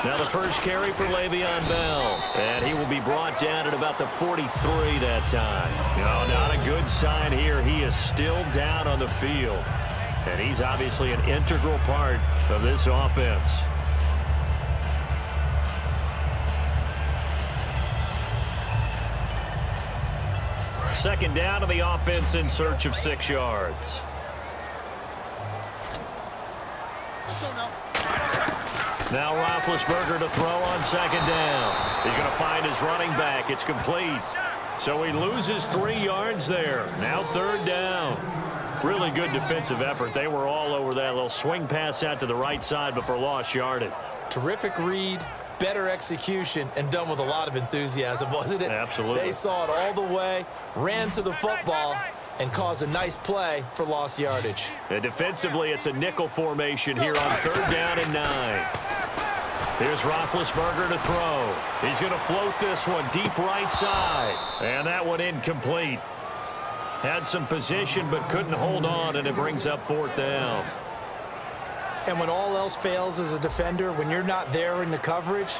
Now the first carry for Le'Veon Bell. And he will be brought down at about the 43 that time. No, not a good sign here. He is still down on the field. And he's obviously an integral part of this offense. Second down to the offense in search of 6 yards. Now Roethlisberger to throw on second down. He's going to find his running back. It's complete. So he loses 3 yards there. Now third down. Really good defensive effort. They were all over that little swing pass out to the right side before lost yardage. Terrific read, better execution, and done with a lot of enthusiasm, wasn't it? Absolutely. They saw it all the way, ran to the football, and caused a nice play for lost yardage. And defensively, it's a nickel formation here on third down and 9. Here's Roethlisberger to throw. He's going to float this one deep right side. And that one incomplete. Had some position but couldn't hold on, and it brings up fourth down. And when all else fails as a defender, when you're not there in the coverage,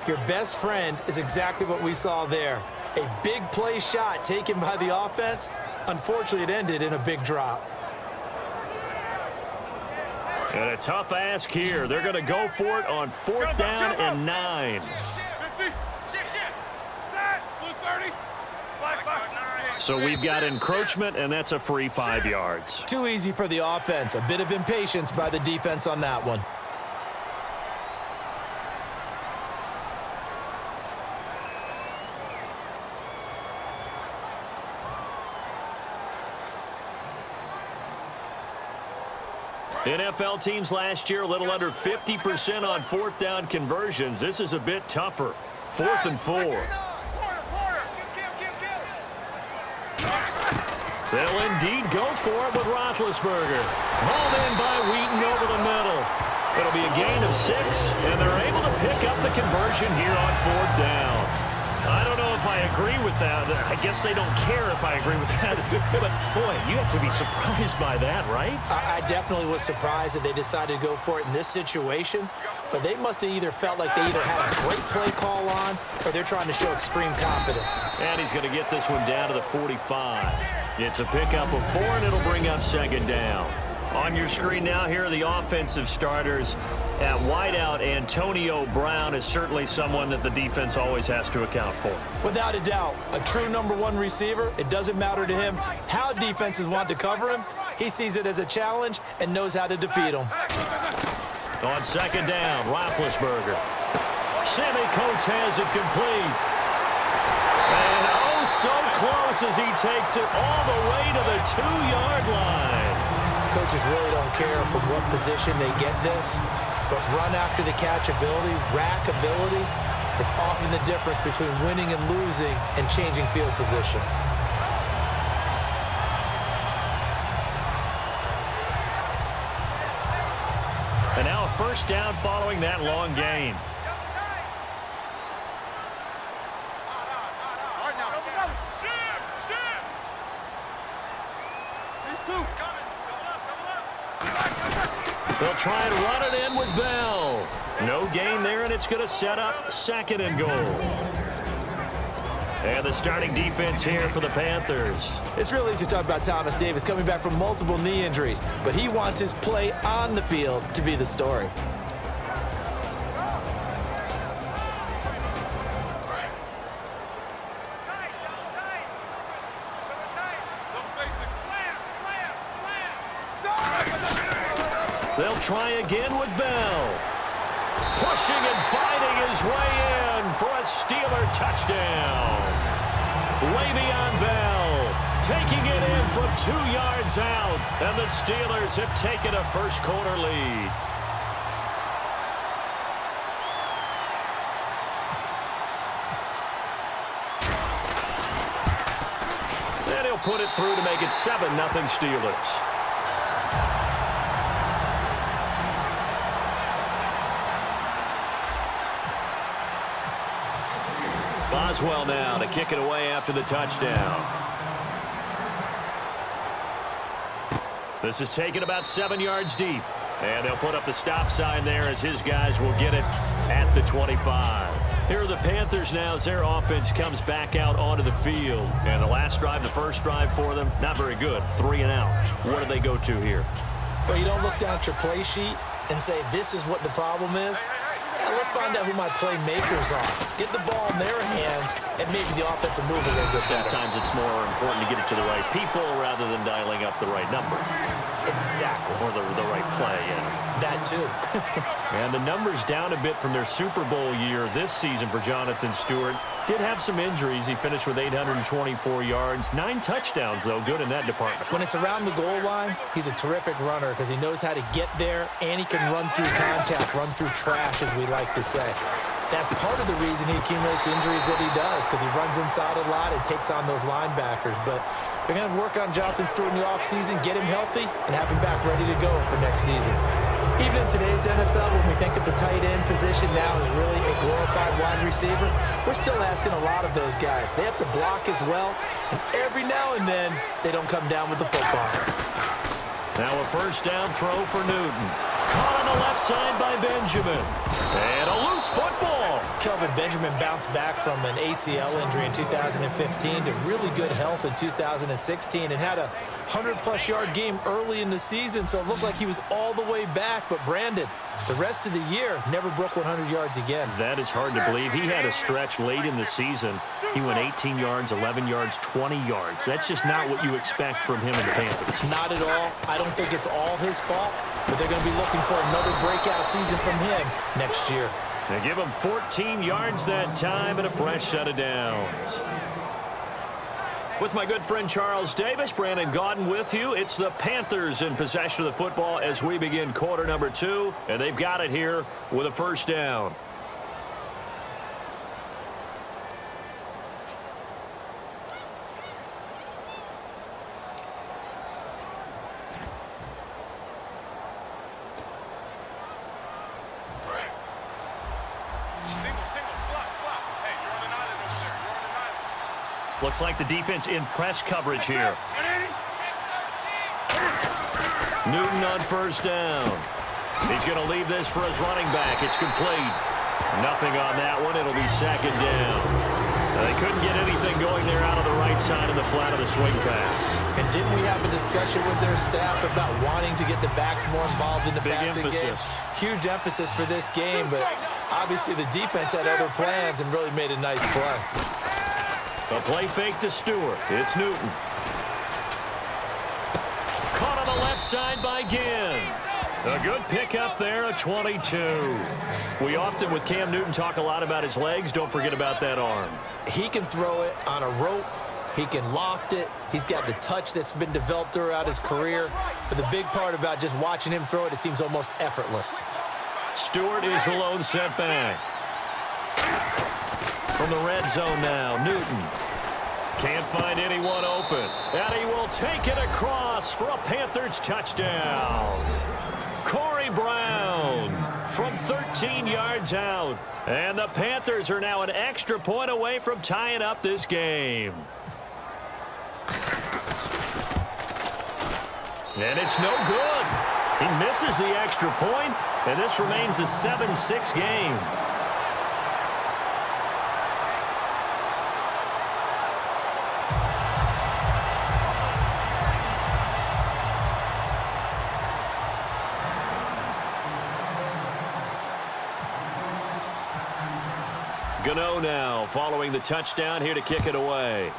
your best friend is exactly what we saw there. A big play shot taken by the offense. Unfortunately, it ended in a big drop. And a tough ask here. They're going to go for it on fourth down and 9. So we've got encroachment, and that's a free 5 yards. Too easy for the offense. A bit of impatience by the defense on that one. NFL teams last year a little under 50% on fourth down conversions. This is a bit tougher. 4th and 4. They'll indeed go for it with Roethlisberger. Hauled in by Wheaton over the middle. It'll be a gain of 6, and they're able to pick up the conversion here on fourth down. I don't know if I agree with that. I guess they don't care if I agree with that. But, boy, you have to be surprised by that, right? I definitely was surprised that they decided to go for it in this situation. But they must have either felt like they either had a great play call on or they're trying to show extreme confidence. And he's going to get this one down to the 45. It's a pickup of 4, and it'll bring up second down. On your screen now, here are the offensive starters. At wideout, Antonio Brown is certainly someone that the defense always has to account for. Without a doubt, a true #1 receiver. It doesn't matter to him how defenses want to cover him. He sees it as a challenge and knows how to defeat them. On second down, Roethlisberger. Sammy Coates has it complete. And oh, so close as he takes it all the way to the 2-yard line. Coaches really don't care from what position they get this, but run after the catch ability, rack ability, is often the difference between winning and losing and changing field position. And now a first down following that long gain. They'll try and run it in with Bell. No gain there, and it's going to set up 2nd and goal. And the starting defense here for the Panthers. It's real easy to talk about Thomas Davis coming back from multiple knee injuries, but he wants his play on the field to be the story. They'll try again with Bell. Pushing and fighting his way in for a Steeler touchdown. Le'Veon Bell taking it in from 2 yards out, and the Steelers have taken a first-quarter lead. And he'll put it through to make it 7-0 Steelers. Boswell now to kick it away after the touchdown. This is taken about 7 yards deep. And they'll put up the stop sign there as his guys will get it at the 25. Here are the Panthers now as their offense comes back out onto the field. And the last drive, the first drive for them, not very good. 3 and out. What do they go to here? Well, you don't look down at your play sheet and say, this is what the problem is. Yeah, let's find out who my playmakers are. Get the ball in their hands, and maybe the offense will move a little bit better. Sometimes it's more important to get it to the right people rather than dialing up the right number. Exactly. Or the right play, yeah. That too. And the numbers down a bit from their Super Bowl year this season for Jonathan Stewart. Did have some injuries. He finished with 824 yards. 9 touchdowns, though. Good in that department. When it's around the goal line, he's a terrific runner because he knows how to get there, and he can run through contact, run through trash, as we like to say. That's part of the reason he accumulates the injuries that he does, because he runs inside a lot and takes on those linebackers. But they're going to work on Jonathan Stewart in the offseason, get him healthy, and have him back ready to go for next season. Even in today's NFL, when we think of the tight end position now as really a glorified wide receiver, we're still asking a lot of those guys. They have to block as well, and every now and then, they don't come down with the football. Now a first down throw for Newton. Caught on the left side by Benjamin. And a loose football. Kelvin Benjamin bounced back from an ACL injury in 2015 to really good health in 2016 and had a 100-plus yard game early in the season, so it looked like he was all the way back. But Brandon, the rest of the year, never broke 100 yards again. That is hard to believe. He had a stretch late in the season. He went 18 yards, 11 yards, 20 yards. That's just not what you expect from him and the Panthers. Not at all. I don't think it's all his fault, but they're going to be looking for another breakout season from him next year. They give him 14 yards that time and a fresh set of downs. With my good friend Charles Davis, Brandon Gaudin with you. It's the Panthers in possession of the football as we begin quarter number 2, and they've got it here with a first down. Looks like the defense in press coverage here. Newton on first down. He's going to leave this for his running back. It's complete. Nothing on that one. It'll be second down. They couldn't get anything going there out of the right side of the flat of the swing pass. And didn't we have a discussion with their staff about wanting to get the backs more involved in the passing game? Huge emphasis for this game, but obviously the defense had other plans and really made a nice play. A play fake to Stewart. It's Newton. Caught on the left side by Ginn. A good pickup there, a 22. We often, with Cam Newton, talk a lot about his legs. Don't forget about that arm. He can throw it on a rope. He can loft it. He's got the touch that's been developed throughout his career. But the big part about just watching him throw it, it seems almost effortless. Stewart is the lone setback. From the red zone now, Newton. Can't find anyone open. And he will take it across for a Panthers touchdown. Corey Brown from 13 yards out. And the Panthers are now an extra point away from tying up this game. And it's no good. He misses the extra point, and this remains a 7-6 game. Gano now following the touchdown here to kick it away.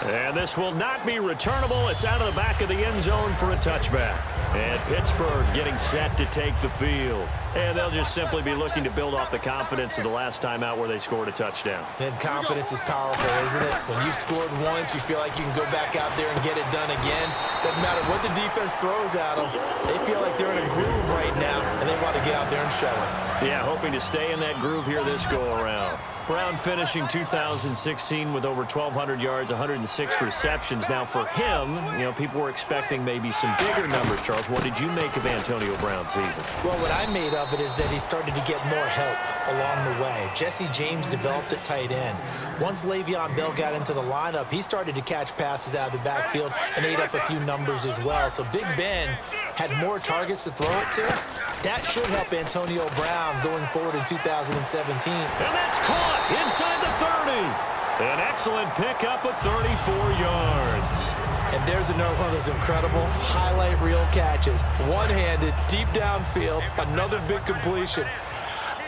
And this will not be returnable. It's out of the back of the end zone for a touchback. And Pittsburgh getting set to take the field. And they'll just simply be looking to build off the confidence of the last time out where they scored a touchdown. And confidence is powerful, isn't it? When you've scored once, you feel like you can go back out there and get it done again. Doesn't matter what the defense throws at them. They feel like they're in a groove right now, and they want to get out there and show it. Yeah, hoping to stay in that groove here this go-around. Brown finishing 2016 with over 1,200 yards, 106 receptions. Now for him, people were expecting maybe some bigger numbers, Charles. What did you make of Antonio Brown's season? Well, what I made of it is that he started to get more help along the way. Jesse James developed at tight end. Once Le'Veon Bell got into the lineup, he started to catch passes out of the backfield and ate up a few numbers as well. So Big Ben had more targets to throw it to. That should help Antonio Brown going forward in 2017. And that's caught inside the 30. An excellent pickup of 34 yards. And there's another one of those incredible highlight reel catches. One-handed, deep downfield, another big completion.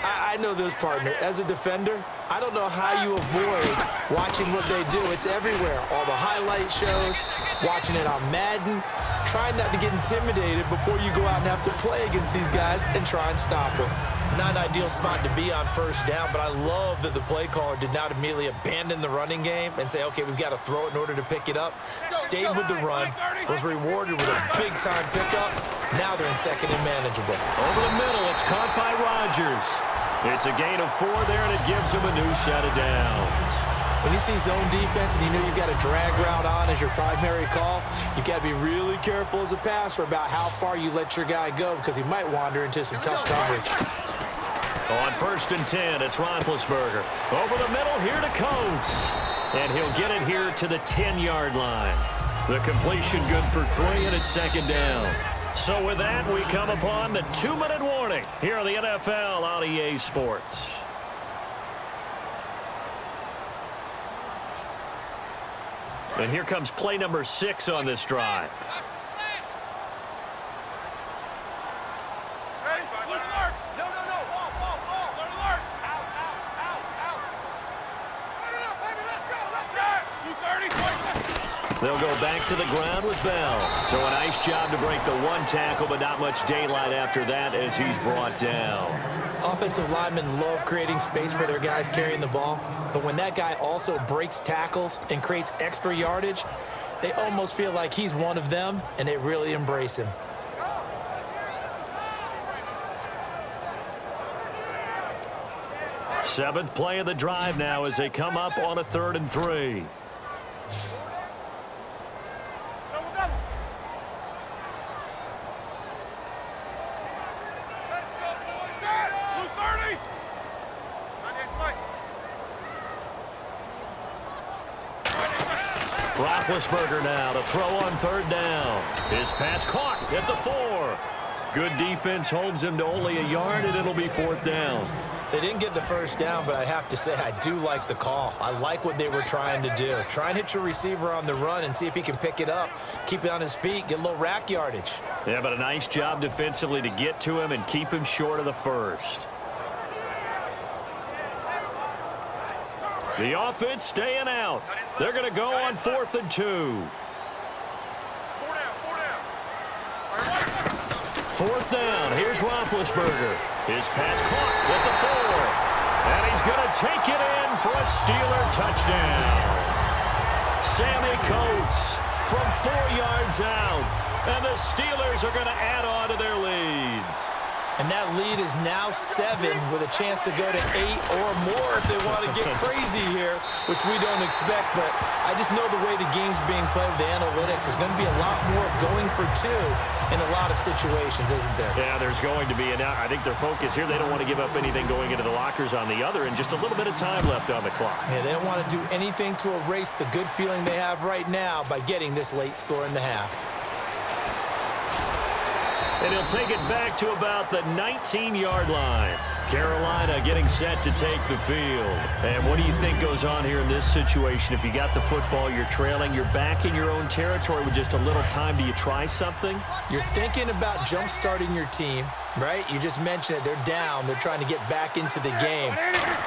I know this, partner. As a defender, I don't know how you avoid watching what they do. It's everywhere. All the highlight shows, watching it on Madden. Try not to get intimidated before you go out and have to play against these guys and try and stop them. Not an ideal spot to be on first down, but I love that the play caller did not immediately abandon the running game and say, okay, we've got to throw it in order to pick it up. Stayed with the run, was rewarded with a big-time pickup. Now they're in second and manageable. Over the middle, it's caught by Rodgers. It's a gain of 4 there, and it gives him a new set of downs. When you see zone defense and you know you've got a drag route on as your primary call, you've got to be really careful as a passer about how far you let your guy go because he might wander into some tough coverage. On 1st and 10, it's Roethlisberger. Over the middle, here to Coates. And he'll get it here to the 10-yard line. The completion good for 3, and it's second down. So with that, we come upon the 2-minute warning here on the NFL on EA Sports. And here comes play number 6 on this drive. They'll go back to the ground with Bell. So a nice job to break the 1 tackle, but not much daylight after that as he's brought down. Offensive linemen love creating space for their guys carrying the ball, but when that guy also breaks tackles and creates extra yardage, they almost feel like he's one of them, and they really embrace him. Seventh play of the drive now as they come up on a 3rd and 3. Roethlisberger now to throw on 3rd down. His pass caught at the 4. Good defense holds him to only a yard, and it'll be 4th down. They didn't get the first down, but I have to say I do like the call. I like what they were trying to do. Try and hit your receiver on the run and see if he can pick it up, keep it on his feet, get a little rack yardage. Yeah, but a nice job defensively to get to him and keep him short of the first. The offense staying out. They're going to go on 4th and 2. 4th down. Here's Roethlisberger. His pass caught at the 4. And he's going to take it in for a Steeler touchdown. Sammy Coates from 4 yards out. And the Steelers are going to add on to their lead. And that lead is now 7 with a chance to go to 8 or more if they want to get crazy here, which we don't expect. But I just know the way the game's being played with the analytics, there's going to be a lot more of going for 2 in a lot of situations, isn't there? Yeah, there's going to be. And I think their focus here, they don't want to give up anything going into the lockers on the other, and just a little bit of time left on the clock. Yeah, they don't want to do anything to erase the good feeling they have right now by getting this late score in the half. And he'll take it back to about the 19-yard line. Carolina getting set to take the field. And what do you think goes on here in this situation? If you got the football, you're trailing, you're back in your own territory with just a little time. Do you try something? You're thinking about jump-starting your team, right? You just mentioned it. They're down. They're trying to get back into the game.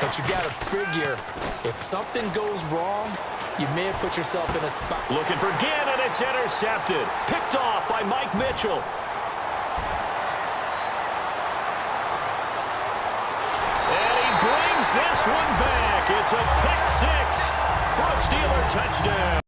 But you got to figure, if something goes wrong, you may have put yourself in a spot. Looking for Ginn, and it's intercepted. Picked off by Mike Mitchell. This one back. It's a pick 6 for a Steeler touchdown.